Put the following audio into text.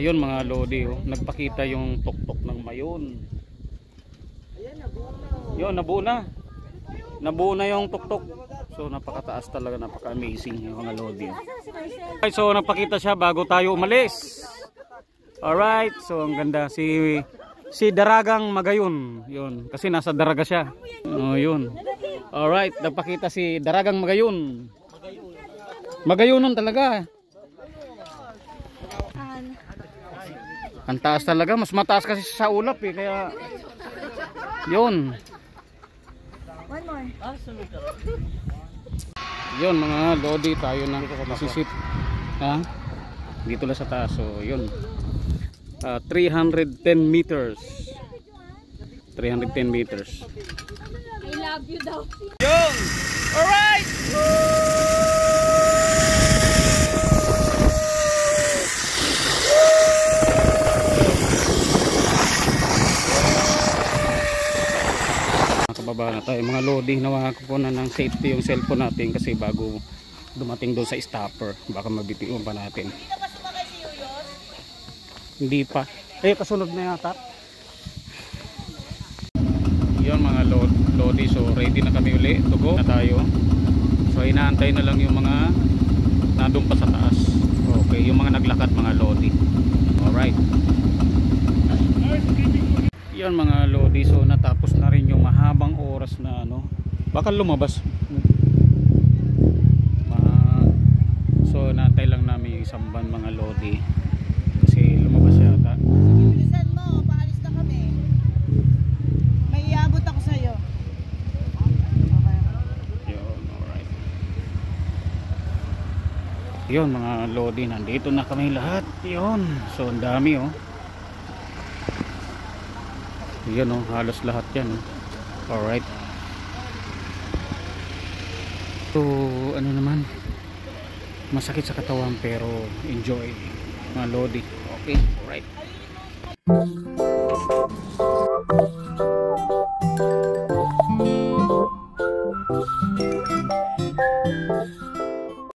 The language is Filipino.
Ayun mga lodi, oh, nagpakita yung tuktok ng mayon. Yun, nabuo na. Nabuo na yung tuktok. So napakataas talaga, napaka-amazing yung mga lodi. Okay, so napakita siya bago tayo umalis. Alright, so ang ganda. Si Daragang Magayon. Yun, kasi nasa Daraga siya. Oh, yun. Alright, nagpakita si Daragang Magayon. Magayonon talaga. Ang taas talaga, mas mataas kasi sa ulap eh, kaya yun. One more. Yun mga lodi, tayo na masisit. Ha? Dito lang sa taas. So yun. 310 meters. 310 meters. I love you daw. Yun! Alright! Baba na tayo mga lodi. Hinawakan ko po na ng safety yung cellphone natin kasi bago dumating doon sa stopper baka mabitiwan pa natin. Hindi na ba sumakay si Yuyos? Hindi pa. Kasunod na yata. Yun mga lodi, so ready na kami uli. Tugo na tayo. So inaantay na lang yung mga nandun pa sa taas. Okay, yung mga naglakad mga lodi. Alright. Yun mga lodi, so natapos na rin yung mahabang oras na ano, baka lumabas. So naantay lang namin yung isang van mga lodi kasi lumabas yata. Bilisan mo, paalis na kami. May iabot ako sa'yo. Yun, alright. Yun mga lodi, nandito na kami lahat. Yun, so ang dami oh. Yan oh, halos lahat yan oh. Alright. So ano naman, masakit sa katawan pero enjoy mga lodi. Okay, alright.